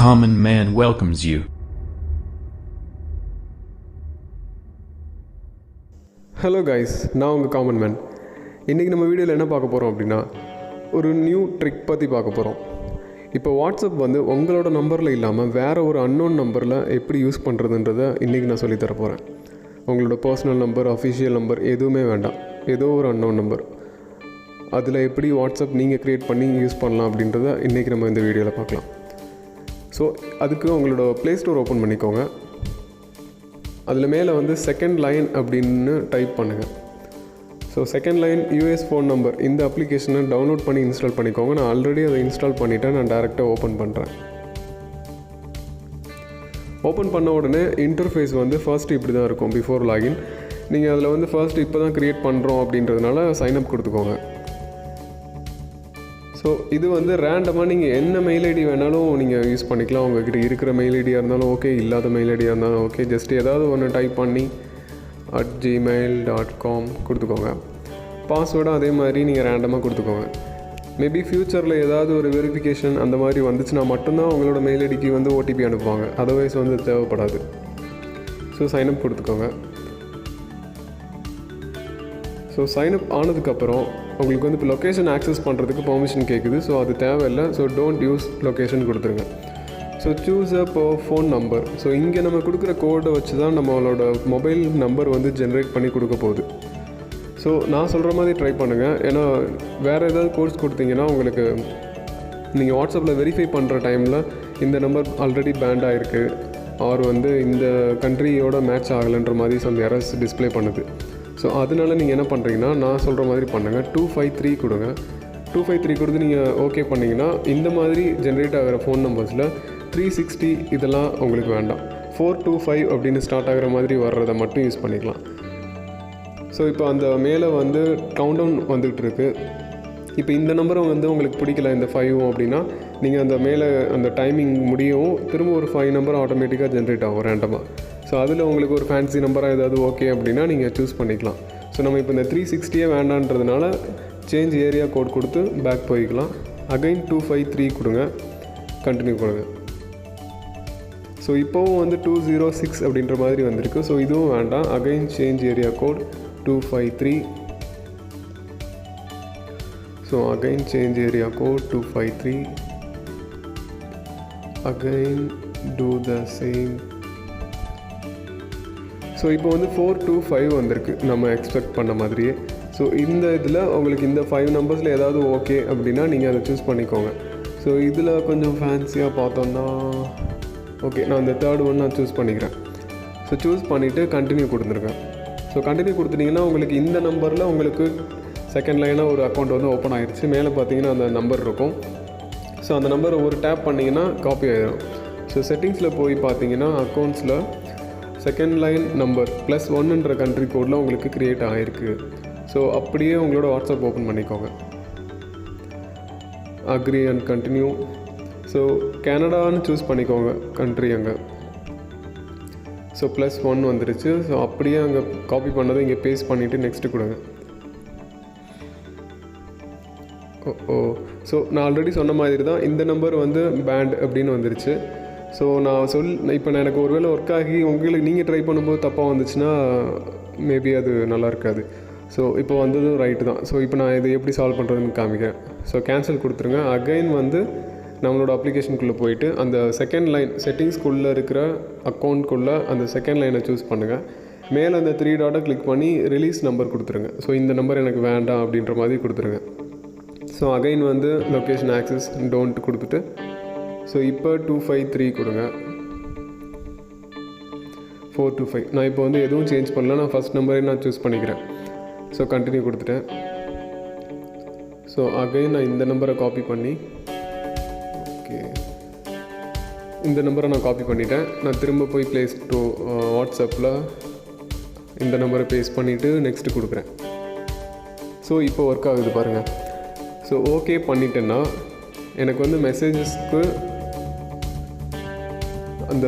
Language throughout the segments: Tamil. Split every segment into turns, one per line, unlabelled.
Common Man welcomes you.
Hello guys, நான் உங்கள் காமன் மேன். இன்றைக்கி நம்ம வீடியோவில் என்ன பார்க்க போகிறோம் அப்படின்னா, ஒரு நியூ ட்ரிக் பற்றி பார்க்க போகிறோம். இப்போ வாட்ஸ்அப் வந்து உங்களோட நம்பரில் இல்லாமல் வேறு ஒரு அன்னோன் நம்பரில் எப்படி யூஸ் பண்ணுறதுன்றதை இன்றைக்கி நான் சொல்லித்தர போகிறேன். உங்களோட பர்சனல் நம்பர், அஃபிஷியல் நம்பர் எதுவுமே வேண்டாம், ஏதோ ஒரு அன்னோன் நம்பர், அதில் எப்படி வாட்ஸ்அப் நீங்கள் க்ரியேட் பண்ணி யூஸ் பண்ணலாம் அப்படின்றத இன்றைக்கி நம்ம இந்த வீடியோவில் பார்க்கலாம். ஸோ அதுக்கு உங்களோட ப்ளே ஸ்டோர் ஓப்பன் பண்ணிக்கோங்க. அதில் மேலே வந்து செகண்ட் லைன் அப்படின்னு டைப் பண்ணுங்கள். So second line US phone number, இந்த அப்ளிகேஷனை டவுன்லோட் பண்ணி இன்ஸ்டால் பண்ணிக்கோங்க. நான் ஆல்ரெடி அதை இன்ஸ்டால் பண்ணிவிட்டேன். நான் டேரெக்டாக ஓப்பன் பண்ணுறேன். ஓப்பன் பண்ண உடனே இன்டர்ஃபேஸ் வந்து ஃபர்ஸ்ட் இப்படி தான் இருக்கும். பிஃபோர் லாகின் நீங்கள் அதில் வந்து ஃபர்ஸ்ட் இப்போ தான் க்ரியேட் பண்ணுறோம் அப்படின்றதுனால சைன்அப் கொடுத்துக்கோங்க. ஸோ இது வந்து ரேண்டமாக நீங்கள் என்ன மெயில் ஐடி வேணாலும் நீங்கள் யூஸ் பண்ணிக்கலாம். உங்கள்கிட்ட இருக்கிற மெயில் ஐடியாக இருந்தாலும் ஓகே, இல்லாத மெயில் ஐடியாக இருந்தாலும் ஓகே. ஜஸ்ட் ஏதாவது ஒன்று டைப் பண்ணி @gmail.com கொடுத்துக்கோங்க. பாஸ்வேர்டும் அதே மாதிரி நீங்கள் ரேண்டமாக கொடுத்துக்கோங்க. மேபி ஃப்யூச்சரில் ஏதாவது ஒரு வெரிஃபிகேஷன் அந்த மாதிரி வந்துச்சுன்னா மட்டும்தான் உங்களோட மெயில் ஐடிக்கு வந்து ஓடிபி அனுப்புவாங்க. அதர்வைஸ் வந்து தேவைப்படாது. ஸோ சைன்அப் கொடுத்துக்கோங்க. ஸோ சைன்அப் ஆனதுக்கப்புறம் உங்களுக்கு வந்து இப்போ லொக்கேஷன் ஆக்சஸ் பண்ணுறதுக்கு பெர்மிஷன் கேட்குது. ஸோ அது தேவையில்லை. ஸோ டோன்ட் யூஸ் லொக்கேஷன் கொடுத்துருங்க. So choose a phone number. So இங்கே நம்ம கொடுக்குற கோடை வச்சு தான் நம்மளோட மொபைல் நம்பர் வந்து ஜென்ரேட் பண்ணி கொடுக்க போகுது. ஸோ நான் சொல்கிற மாதிரி ட்ரை பண்ணுங்கள். ஏன்னா வேறு ஏதாவது கோர்ஸ் கொடுத்தீங்கன்னா உங்களுக்கு நீங்கள் வாட்ஸ்அப்பில் வெரிஃபை பண்ணுற டைமில் இந்த நம்பர் ஆல்ரெடி பேண்ட் ஆகிருக்கு, ஆர் வந்து இந்த கண்ட்ரியோட மேட்ச் ஆகலைன்ற மாதிரி சம் எரர்ஸ் டிஸ்பிளே பண்ணுது. ஸோ அதனால நீங்கள் என்ன பண்ணுறீங்கன்னா, நான் சொல்கிற மாதிரி பண்ணுங்கள். 253 கொடுங்க. 253 கொடுத்து நீங்கள் ஓகே பண்ணிங்கன்னா இந்த மாதிரி ஜென்ரேட் ஆகிற ஃபோன் நம்பர்ஸில் 360 இதெல்லாம் உங்களுக்கு வேண்டாம். 425 அப்படின்னு ஸ்டார்ட் ஆகிற மாதிரி வர்றதை மட்டும் யூஸ் பண்ணிக்கலாம். ஸோ இப்போ அந்த மேலே வந்து கவுண்டவுன் வந்துகிட்டு இருக்குது. இப்போ இந்த நம்பரும் வந்து உங்களுக்கு பிடிக்கல, இந்த 5 அப்படின்னா நீங்கள் அந்த மேலே அந்த டைமிங் முடியவும் திரும்ப ஒரு 5 நம்பர் ஆட்டோமேட்டிக்காக ஜென்ரேட் ஆகும் ரேண்டமாக. ஸோ அதில் உங்களுக்கு ஒரு ஃபேன்சி நம்பராக ஏதாவது ஓகே அப்படின்னா நீங்கள் சூஸ் பண்ணிக்கலாம். ஸோ நம்ம இப்போ இந்த 360 வேண்டான்றதுனால சேஞ்ச் ஏரியா கோட் கொடுத்து பேக் போய்க்கலாம். அகைன் 253 கொடுங்க, கண்டினியூ கொடுங்க. ஸோ இப்போவும் வந்து 206 அப்படின்ற மாதிரி வந்திருக்கு. ஸோ இதுவும் வேண்டாம். Again change area code 253. So again change area code 253. Again to the same. So இப்போ வந்து 425 வந்திருக்கு நம்ம எக்ஸ்பெக்ட் பண்ண மாதிரியே. ஸோ இந்த இதில் உங்களுக்கு இந்த 5 நம்பர்ஸில் ஏதாவது ஓகே அப்படின்னா நீங்கள் அதை சூஸ் பண்ணிக்கோங்க. ஸோ இதில் கொஞ்சம் ஃபேன்சியாக பார்த்தோன்னா ஓகே, நான் இந்த தேர்ட் ஒன் நான் சூஸ் பண்ணிக்கிறேன். ஸோ சூஸ் பண்ணிவிட்டு கண்டினியூ கொடுத்துருக்கேன். ஸோ கண்டினியூ கொடுத்துட்டிங்கன்னா உங்களுக்கு இந்த நம்பரில் உங்களுக்கு செகண்ட் லைனாக ஒரு அக்கௌண்ட் வந்து ஓப்பன் ஆகிடுச்சு. மேலே பார்த்தீங்கன்னா அந்த நம்பர் இருக்கும். ஸோ அந்த நம்பர் ஒரு டேப் பண்ணிங்கன்னா காப்பி ஆகிடும். ஸோ செட்டிங்ஸில் போய் பார்த்தீங்கன்னா அக்கௌண்ட்ஸில் செகண்ட் லைன் நம்பர் +1ன்ற கண்ட்ரி கோடில் உங்களுக்கு க்ரியேட் ஆகிருக்கு. ஸோ அப்படியே உங்களோட வாட்ஸ்அப் ஓப்பன் பண்ணிக்கோங்க. Agree and continue. ஸோ கனடான்னு சூஸ் பண்ணிக்கோங்க கண்ட்ரி அங்கே. ஸோ +1 வந்துருச்சு. ஸோ அப்படியே அங்கே காப்பி பண்ணதை இங்கே பேஸ்ட் பண்ணிவிட்டு நெக்ஸ்ட்டு கொடுங்க. ஸோ நான் ஆல்ரெடி சொன்ன மாதிரி தான் இந்த நம்பர் வந்து பேண்ட் அப்படின்னு வந்துருச்சு. ஸோ நான் இப்போ எனக்கு ஒருவேளை ஒர்க் ஆகி உங்களுக்கு நீங்கள் ட்ரை பண்ணும்போது தப்பாக வந்துச்சுன்னா மேபி அது நல்லா இருக்காது. ஸோ இப்போ வந்ததும் ரைட்டு தான். ஸோ இப்போ நான் இதை எப்படி சால்வ் பண்ணுறதுன்னு காமிக்கிறேன். ஸோ கேன்சல் கொடுத்துருங்க. அகைன் வந்து நம்மளோட அப்ளிகேஷனுக்குள்ளே போயிட்டு அந்த செகண்ட் லைன் செட்டிங்ஸ்குள்ளே இருக்கிற அக்கௌண்ட்குள்ளே அந்த செகண்ட் லைனை சூஸ் பண்ணுங்கள். மேலே அந்த 3 டாட்டை கிளிக் பண்ணி ரிலீஸ் நம்பர் கொடுத்துருங்க. ஸோ இந்த நம்பர் எனக்கு வேண்டாம் அப்படின்ற மாதிரி கொடுத்துருங்க. ஸோ அகைன் வந்து லொக்கேஷன் ஆக்சஸ் டோன்ட் கொடுத்துட்டு ஸோ இப்போ 253 கொடுங்க. 425 நான் இப்போ வந்து எதுவும் சேஞ்ச் பண்ணல. நான் ஃபஸ்ட் நம்பரே நான் சூஸ் பண்ணிக்கிறேன். ஸோ கண்டினியூ கொடுத்துட்டேன். ஸோ அகைன் நான் இந்த நம்பரை காப்பி பண்ணி ஓகே இந்த நம்பரை நான் காப்பி பண்ணிட்டேன். நான் திரும்ப போய் வாட்ஸ்அப்பில் இந்த நம்பரை பேஸ்ட் பண்ணிவிட்டு நெக்ஸ்ட்டு கொடுக்குறேன். ஸோ இப்போ ஒர்க் ஆகுது பாருங்கள். ஸோ ஓகே பண்ணிட்டேன்னா எனக்கு வந்து மெசேஜஸ்க்கு அந்த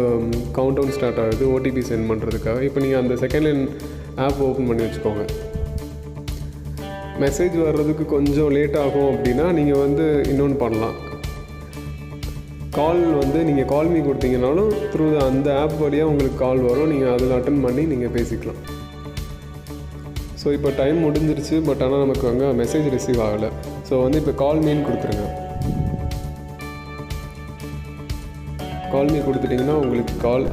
கவுண்டவுன் ஸ்டார்ட் ஆகுது ஓடிபி சென்ட் பண்ணுறதுக்காக. இப்போ நீங்கள் அந்த செகண்ட் லைன் ஆப் ஓப்பன் பண்ணி வச்சுக்கோங்க. மெசேஜ் வர்றதுக்கு கொஞ்சம் லேட் ஆகும் அப்படின்னா நீங்கள் வந்து இன்னொன்று பண்ணலாம். கால் வந்து நீங்கள் கால் மீ கொடுத்தீங்கனாலும் த்ரூ அந்த ஆப் வழியாக உங்களுக்கு கால் வரும், நீங்கள் அதில் அட்டன் பண்ணி நீங்கள் பேசிக்கலாம். ஸோ இப்போ டைம் முடிஞ்சிருச்சு, பட் ஆனால் நமக்கு அங்கே மெசேஜ் ரிசீவ் ஆகலை. ஸோ வந்து இப்போ கால் மீன்னு கொடுத்துருங்க. கால் மீ கொடுத்துட்டிங்கன்னா உங்களுக்கு கால்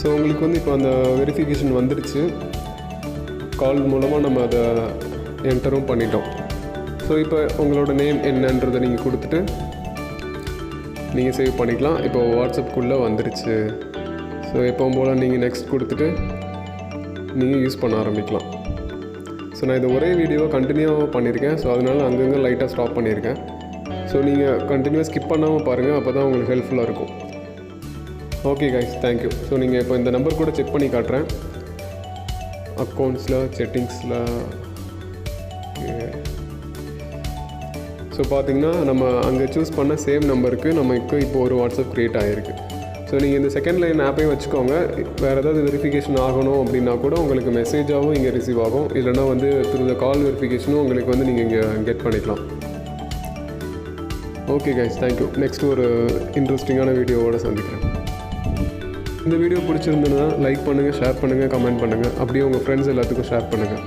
ஸோ உங்களுக்கு வந்து இப்போ அந்த வெரிஃபிகேஷன் வந்துடுச்சு. கால் மூலமாக நம்ம அதை என்டரும் பண்ணிட்டோம். ஸோ இப்போ உங்களோட நேம் என்னன்றதை நீங்கள் கொடுத்துட்டு நீங்கள் சேவ் பண்ணிக்கலாம். இப்போ வாட்ஸ்அப்புக்குள்ளே வந்துடுச்சு. ஸோ எப்போவும் போல் நீங்கள் நெக்ஸ்ட் கொடுத்துட்டு நீங்கள் யூஸ் பண்ண ஆரம்பிக்கலாம். ஸோ நான் இதை ஒரே வீடியோவை கண்டினியூவாக பண்ணியிருக்கேன். ஸோ அதனால் அங்கங்கே லைட்டாக ஸ்டாப் பண்ணியிருக்கேன். ஸோ நீங்கள் கண்டினியூவாக ஸ்கிப் பண்ணாமல் பாருங்கள், அப்போ தான் உங்களுக்கு ஹெல்ப்ஃபுல்லாக இருக்கும். Okay guys, thank you. ஸோ நீங்கள் இப்போ இந்த நம்பர் கூட செக் பண்ணி காட்டுறேன். அக்கௌண்ட்ஸில் செட்டிங்ஸில் ஸோ பார்த்தீங்கன்னா நம்ம அங்கே சூஸ் பண்ண சேம் நம்பருக்கு நமக்கு இப்போ ஒரு வாட்ஸ்அப் க்ரியேட் ஆகிருக்கு. ஸோ நீங்கள் இந்த செகண்ட் லைன் ஆப்பையும் வச்சுக்கோங்க. வேறு ஏதாவது வெரிஃபிகேஷன் ஆகணும் அப்படின்னா கூட உங்களுக்கு மெசேஜாகவும் இங்கே ரிசீவ் ஆகும், இல்லைனா வந்து த்ரூ த கால் வெரிஃபிகேஷனும் உங்களுக்கு வந்து நீங்கள் இங்கே கெட் பண்ணிக்கலாம். Okay guys, thank you. நெக்ஸ்ட் ஒரு இன்ட்ரெஸ்டிங்கான வீடியோவோடு சந்திக்கிறேன். இந்த வீடியோ பிடிச்சிருந்ததுன்னா லைக் பண்ணுங்கள், ஷேர் பண்ணுங்கள், கமெண்ட் பண்ணுங்கள். அப்படியே உங்கள் ஃப்ரெண்ட்ஸ் எல்லாத்துக்கும் ஷேர் பண்ணுங்கள்.